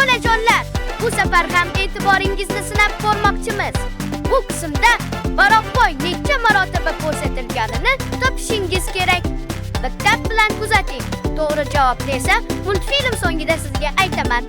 Bolajonlar, bu safar ham e'tiboringizni sinab ko'rmoqchimiz. Bu qismda Baroqboy necha marotaba ko'rsatilganini topishingiz kerak. Diqqat bilan kuzating. To'g'ri javobni esa multfilm so'ngida sizga aytaman.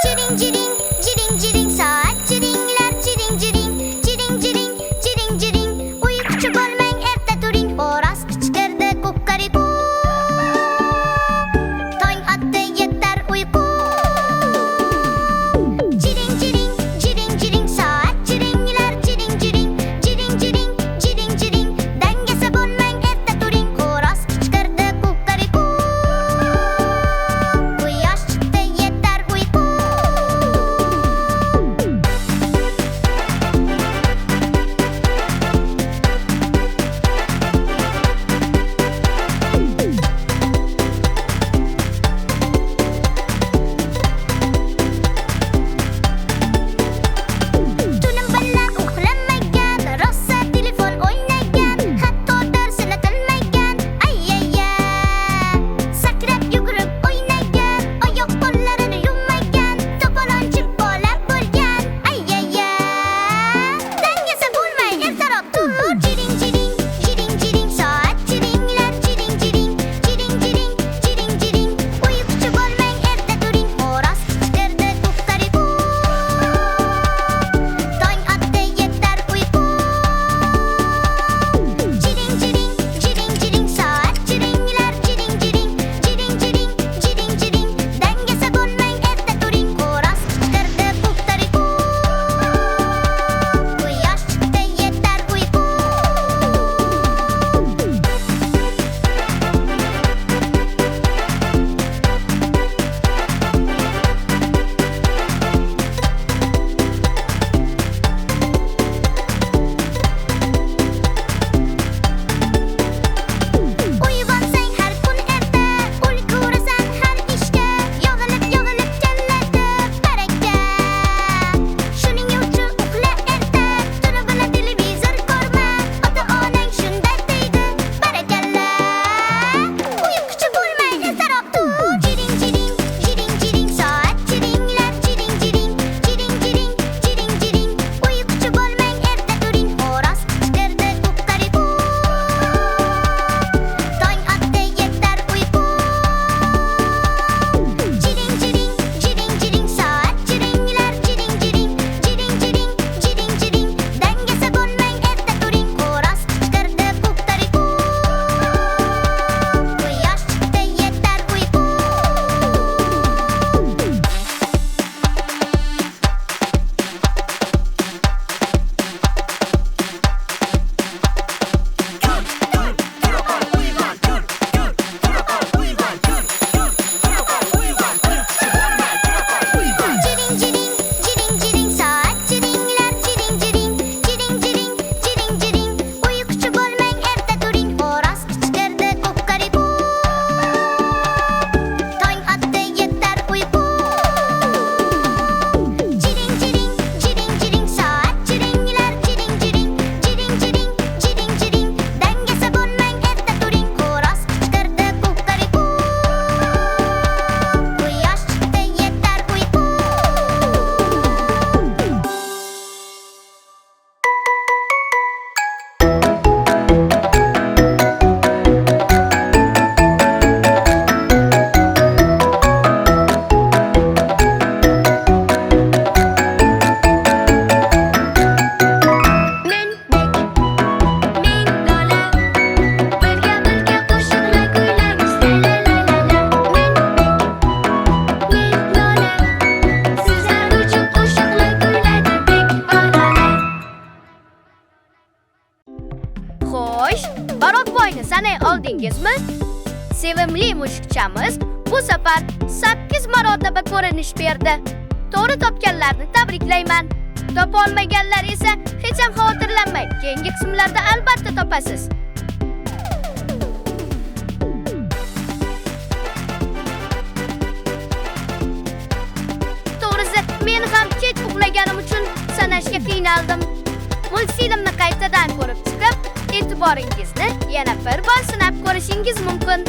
Ciring ciring, ciring ciring saat ciringlar ciring ciring, ciring ciring, ciring ciring. Uyquchi bo'lmang, erta turing, xo'roz qichqirdi kukkariku. Tong otdi, yetar uyqu. Ciring ciring, ciring ciring saat ciringlar ciring ciring, ciring ciring, ciring ciring. Dangasa bo'lmang, erta turing, xo'roz qichqirdi kukkariku. Quyosh chiqdi, yetar uyqu. Tunim bilan uxlamagan, rosa telefon o'ynagan, hatto darsini qilmagan. Ay-ay-ya. Sakrab yugurib o'ynagan, oyoq qo'llarini yummagan, to'polonchi bola bo'lgan. Ay-ay-ya. Dangasa bo'lmay, ertaroq tur. Ciring ciring, ciring ciring soat ciringlar ciring ciring, ciring ciring, ciring ciring. Uyquchi bo'lmang, erta turing, xo'roz qichqirdi kukkariku. Tong otdi, yetar uyqu. Ciring ciring, ciring ciring soat ciringlar ciring ciring, ciring ciring, ciring ciring. Dangasa bo'lmang, erta turing, xo'roz qichqirdi kukkariku. Quyosh chiqdi, yetar uyqu. Uyg'onsang har kun erta, ulgurasan har ishga, yog'ilib keladi baraka. Shuning uchun uxla erta, tuni bilan televizor ko'rma, ota-onang shunday deydi, barakalla. Uyquchi bo'lmay, ertaroq tur. Ciring ciring, ciring ciring soat ciringlar ciring ciring, ciring ciring, ciring ciring. Uyquchi bo'lmang, erta turing, xo'roz qichqirdi kukkariku. Tong otdi, yetar uyqu. Ciring ciring, ciring ciring soat ciringlar ciring ciring, ciring ciring, ciring ciring. Dangasa bo'lmang, erta turing, xo'roz qichqirdi kukkariku. Quyosh chiqdi, yetar uyqu. Ciring ciring, ciring ciring soat ciringlar ciring ciring, ciring ciring, ciring ciring. Uyquchi bo'lmang, erta turing, xo'roz qichqirdi kukkariku. Tong otdi, yetar uyqu. Ciring ciring, ciring ciring soat ciringlar ciring ciring, ciring ciring, ciring ciring. Dangasa bo'lmang, erta turing, xo'roz qichqirdi kukkariku. Quyosh chiqdi, yetar uyqu. Mendek, mendola, birga qo'shiqlar kuylaymiz, la-la-la-la-la. Mendek, mendola, sizlar uchun qo'shiqlar kuyladi bek bolalar. Xo'sh, Baroqboyni sanay oldingizmi? Sevimli mushukchamiz bu safar 8 marotaba ko'rinish berdi. To'g'ri topganlarni tabriklayman. Topolmaganlar esa hech ham xavotirlanmang. Keyingi qismlarda albatta topasiz. qiynaldim. Multfilmni qaytadan ko'rib chiqib, e'tiboringizni yana bir bor sinab ko'rishingiz mumkin.